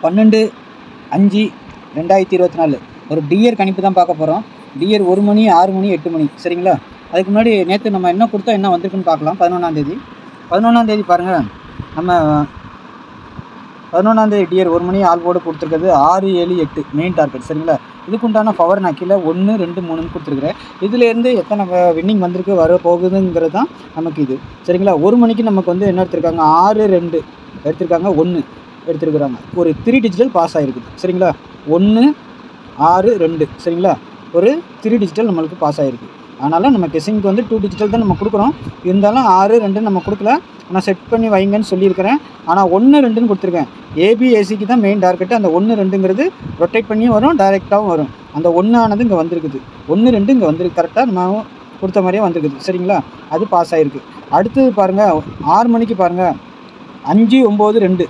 12/5/2024 ஒரு டியர் கணிப்பு தான் பார்க்க போகிறோம். டியர் 1 மணி 6 மணி 8 மணி சரிங்களா. அதுக்கு முன்னாடி நேற்று நம்ம என்ன கொடுத்தா என்ன வந்திருக்குன்னு பார்க்கலாம். 11ஆம் தேதி பாருங்கள். நம்ம 11ஆம் தேதி டியர் 1 மணி ஆல் போர்டு கொடுத்துருக்கிறது 6 7 8 மெயின் டார்கெட் சரிங்களா. இதுக்குண்டான பவர் நான் கீழே 1 2 3ன்னு கொடுத்துருக்குறேன். இதுலேருந்து எத்தனை வின்னிங் வந்திருக்கு வர போகுதுங்கிறது தான் நமக்கு இது சரிங்களா. 1 மணிக்கு நமக்கு வந்து என்ன எடுத்திருக்காங்க 6 2 எடுத்திருக்காங்க, 1 எடுத்துருக்குறாங்க. ஒரு 3 டிஜிட்டல் பாஸ் ஆகிருக்குது சரிங்களா. 1 6 2 சரிங்களா. ஒரு 3 டிஜிட்டல் நம்மளுக்கு பாஸ் ஆகிருக்கு. அதனால் நம்ம கெஸிங்க்கு வந்து 2 டிஜிட்டல் தான் நம்ம கொடுக்குறோம். இருந்தாலும் 6 2 நம்ம கொடுக்கல. நான் செட் பண்ணி வைங்கன்னு சொல்லியிருக்கிறேன். ஆனால் 1 2ன்னு கொடுத்துருக்கேன். ஏபிஏசிக்கு தான் மெயின் டார்கெட்டு. அந்த 1 2ங்கிறது ரொட்டேட் பண்ணியும் வரும், டைரெக்டாகவும் வரும். அந்த 1 ஆனது இங்கே வந்திருக்குது. 1 2 இங்கே வந்துருக்கு. கரெக்டாக நம்ம கொடுத்த மாதிரியே வந்திருக்குது சரிங்களா. அது பாஸ் ஆகிருக்கு. அடுத்தது பாருங்கள் 6 மணிக்கு பாருங்கள் 5 9 2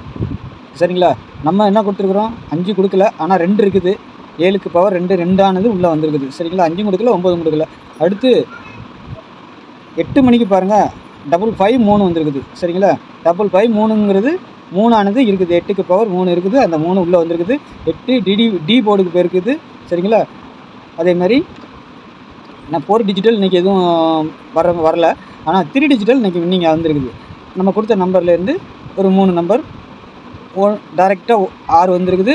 சரிங்களா. நம்ம என்ன கொடுத்துருக்குறோம் 5 கொடுக்கல, ஆனால் 2 இருக்குது. 7க்கு பவர் 2 2 ஆனது உள்ளே வந்திருக்குது சரிங்களா. 5 கொடுக்கல 9 கொடுக்கல. அடுத்து 8 மணிக்கு பாருங்கள் 5 3 வந்துருக்குது சரிங்களா. 5 3ங்கிறது 3 ஆனது இருக்குது. 8க்கு பவர் 3 இருக்குது. அந்த 3 உள்ளே வந்திருக்குது. 8 டி போர்டுக்கு போயிருக்குது சரிங்களா. அதே மாதிரி நான் 4 டிஜிட்டல் இன்றைக்கி எதுவும் வரல. ஆனால் 3 டிஜிட்டல் இன்றைக்கி வின்னிங் வந்துருக்குது. நம்ம கொடுத்த நம்பர்லேருந்து ஒரு 3 நம்பர் டைரெக்டாக 6 வந்துருக்குது.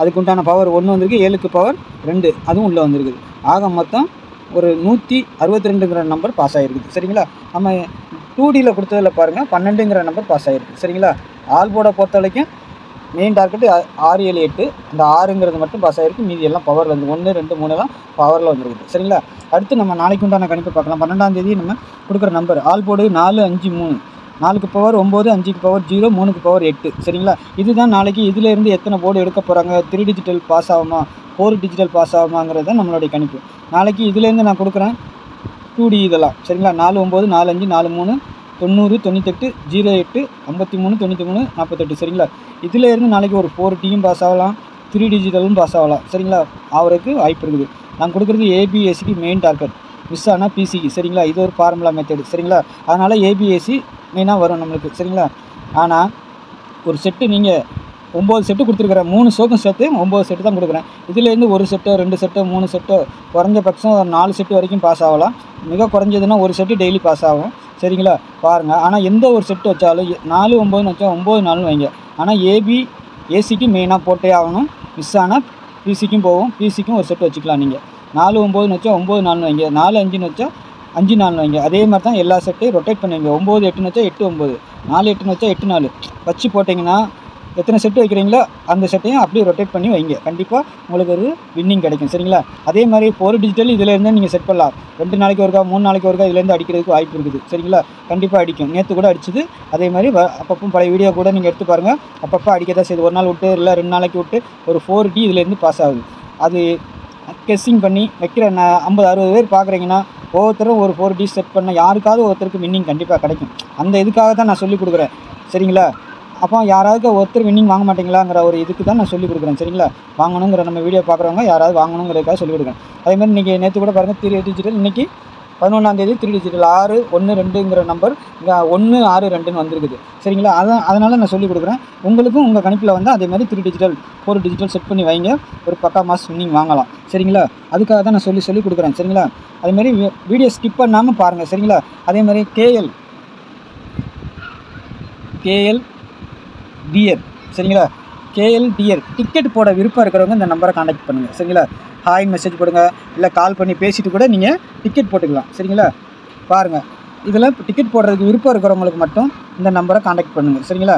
அதுக்கு உண்டான பவர் 1 வந்திருக்கு. 7க்கு பவர் 2 அதுவும் உள்ளே வந்திருக்குது. ஆக மொத்தம் ஒரு 162ங்கிற நம்பர் பாஸ் ஆகிருக்குது சரிங்களா. நம்ம 2Dயில் கொடுத்ததில் பாருங்கள் 12ங்கிற நம்பர் பாஸ் ஆகிருக்கு சரிங்களா. ஆல் போர்டை பொறுத்த வரைக்கும் மெயின் டார்கெட்டு 6 7 8. அந்த 6ங்கிறது மட்டும் பாஸ் ஆகிருக்கு. மீதி எல்லாம் பவர் வந்து 1 2 3 பவரில் வந்துருக்குது சரிங்களா. அடுத்து நம்ம நாளைக்கு உண்டான கணிப்பை பார்க்கலாம். 12ஆம் தேதி நம்ம கொடுக்குற நம்பர் ஆல் போர்டு 4 5 3. 4க்கு பவர் 9, 5க்கு பவர் 0, 3க்கு பவர் 8 சரிங்களா. இதுதான் நாளைக்கு இதிலேருந்து எத்தனை போர்டு எடுக்க போகிறாங்க, 3 டிஜிட்டல் பாஸ் ஆகுமா 4 டிஜிட்டல் பாஸ் ஆகுமாங்கிறது தான் நம்மளுடைய கணிப்பு. நாளைக்கு இதுலேருந்து நான் கொடுக்குறேன் 2D இதெல்லாம் சரிங்களா. 4 9 4 5 4 3 90 98 08 53 93 48 சரிங்களா. இதிலேருந்து நாளைக்கு ஒரு 4Dயும் பாஸ் ஆகலாம், 3 டிஜிட்டலும் பாஸ் ஆகலாம் சரிங்களா. அவருக்கு வாய்ப்பு இருக்குது. நான் கொடுக்குறது ஏபிஎஸ்சிக்கு மெயின் டார்கெட், மிஸ் ஆனால் பிசிக்கு சரிங்களா. இது ஒரு ஃபார்முலா மெத்தடு சரிங்களா. அதனால் ஏபிஎஸ்சி மெயினாக வரும் நம்மளுக்கு சரிங்களா. ஆனால் ஒரு செட்டு நீங்கள் 9 செட்டு கொடுத்துருக்குற 3 ஷோக்கும் சேர்த்து 9 செட்டு தான் கொடுக்குறேன். இதுலேருந்து 1 செட்டோ 2 செட்டோ 3 செட்டோ குறைஞ்சபட்சம் 4 செட்டு வரைக்கும் பாஸ் ஆகலாம். மிக குறைஞ்சதுன்னா 1 செட்டு டெய்லி பாஸ் ஆகும் சரிங்களா. பாருங்கள். ஆனால் எந்த ஒரு செட்டு வச்சாலும் 4 9ன்னு வச்சா 9 4ன்னு வைங்க. ஆனால் ஏசிக்கு மெயினாக போட்டே ஆகணும். மிஸ் ஆனால் பிசிக்கும் போகும். பிசிக்கும் ஒரு செட்டு வச்சுக்கலாம். நீங்கள் 4 9ன்னு வச்சா 9 4ன்னு வைங்க. 4 5ன்னு வச்சா 5 4 வைங்க. அதே மாதிரி தான் எல்லா செட்டையும் ரொட்டேட் பண்ணுவீங்க. 9 8ன்னு வச்சா 8 9, 4 8ன்னு வச்சா 8 4 வச்சு போட்டிங்கன்னா எத்தனை செட்டு வைக்கிறீங்களோ அந்த செட்டையும் அப்படியே ரொட்டேட் பண்ணி வைங்க. கண்டிப்பாக உங்களுக்கு ஒரு வின்னிங் கிடைக்கும் சரிங்களா. அதே மாதிரி 4 டிஜிட்டல் இதிலேருந்து நீங்கள் செட் பண்ணலாம். 2 நாளைக்கு ஒருக்கா 3 நாளைக்கு ஒருக்கா இதுலேருந்து அடிக்கிறதுக்கு வாய்ப்பு இருக்குது சரிங்களா. கண்டிப்பாக அடிக்கும். நேற்று கூட அடிச்சுது. அதே மாதிரி அப்பப்போ பழைய வீடியோ கூட நீங்கள் எடுத்து பாருங்கள். அப்பப்போ அடிக்க தான் செய்யுது. 1 நாள் விட்டு இல்லை 2 நாளைக்கு விட்டு ஒரு 4D இதிலேருந்து பாஸ் ஆகுது. அது கெஸ்ஸிங் பண்ணி வைக்கிற 50 60 பேர் பார்க்குறீங்கன்னா ஒவ்வொருத்தரும் ஒரு 4D செட் பண்ண யாருக்காவது ஒருத்தருக்கு வின்னிங் கண்டிப்பாக கிடைக்கும். அந்த இதுக்காக தான் நான் சொல்லிக் கொடுக்குறேன் சரிங்களா. அப்போ யாராவது ஒருத்தர் வின்னிங் வாங்க மாட்டீங்களாங்கிற ஒரு இதுக்கு தான் நான் சொல்லிக் கொடுக்குறேன் சரிங்களா. வாங்கணுங்கிற நம்ம வீடியோ பார்க்குறவங்க யாராவது வாங்கணுங்கிறதுக்காக சொல்லிக் கொடுக்குறேன். அதேமாதிரி இன்றைக்கி நேற்று கூட பாருங்கள் 3 டிஜிட்டல். இன்றைக்கி 11ஆம் தேதி 3 டிஜிட்டல் 6 1 2ங்கிற நம்பர் இங்கே 1 6 2ன்னு வந்திருக்குது சரிங்களா. அதனால் நான் சொல்லிக் கொடுக்குறேன். உங்களுக்கும் உங்கள் கணிப்பில் வந்து அதே மாதிரி 3 டிஜிட்டல் 4 டிஜிட்டல் செட் பண்ணி வைங்க. ஒரு பக்கா மாஸ் வின்னிங் வாங்கலாம் சரிங்களா. அதுக்காக தான் நான் சொல்லி கொடுக்குறேன் சரிங்களா. அதேமாதிரி வீடியோ ஸ்கிப் பண்ணாமல் பாருங்கள் சரிங்களா. அதேமாதிரி கேஎல் டியர் சரிங்களா. கேஎல் டியர் டிக்கெட் போட விருப்பம் இருக்கிறவங்க இந்த நம்பரை கான்டாக்ட் பண்ணுங்கள் சரிங்களா. ஹாய் மெசேஜ் போடுங்க, இல்லை கால் பண்ணி பேசிட்டு கூட நீங்கள் டிக்கெட் போட்டுக்கலாம் சரிங்களா. பாருங்கள், இதில் டிக்கெட் போடுறதுக்கு விருப்பம் இருக்கிறவங்களுக்கு மட்டும் இந்த நம்பரை கான்டாக்ட் பண்ணுங்கள் சரிங்களா.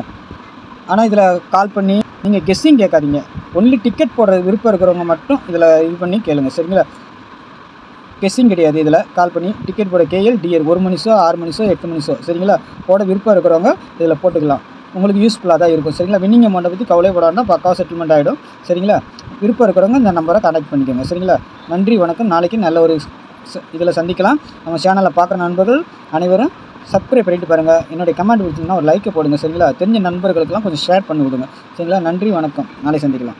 ஆனால் இதில் கால் பண்ணி நீங்கள் கெஸ்ஸிங் கேட்காதீங்க. ஒன்லி டிக்கெட் போடுறதுக்கு விருப்பம் இருக்கிறவங்க மட்டும் இதில் இது பண்ணி கேளுங்க சரிங்களா. கெஸ்ஸிங் கிடையாது. இதில் கால் பண்ணி டிக்கெட் போட கேஎல் டியர் 1 மணி ஷோ 6 மணி ஷோ 8 மணி ஷோ சரிங்களா. போட விருப்பம் இருக்கிறவங்க இதில் போட்டுக்கலாம். உங்களுக்கு யூஸ்ஃபுல்லாக தான் இருக்கும் சரிங்களா. வின்னிங் அமௌண்ட்டை பற்றி கவலைப்படாமல் பக்காவாக செட்டில்மெண்ட் ஆகிடும் சரிங்களா. விருப்பம் இருக்கிறவங்க இந்த நம்பரை கான்டாக்ட் பண்ணிக்கோங்க சரிங்களா. நன்றி வணக்கம். நாளைக்கு நல்ல ஒரு இதில் சந்திக்கலாம். நம்ம சேனலை பார்க்குற நண்பர்கள் அனைவரும் சப்ஸ்கிரைப் பண்ணிட்டு பாருங்கள். என்னுடைய கமெண்ட் கொடுத்தீங்கன்னா ஒரு லைக்கை போடுங்க சரிங்களா. தெரிஞ்ச நண்பர்களுக்கெல்லாம் கொஞ்சம் ஷேர் பண்ணி விடுங்க சரிங்களா. நன்றி வணக்கம். நாளை சந்திக்கலாம்.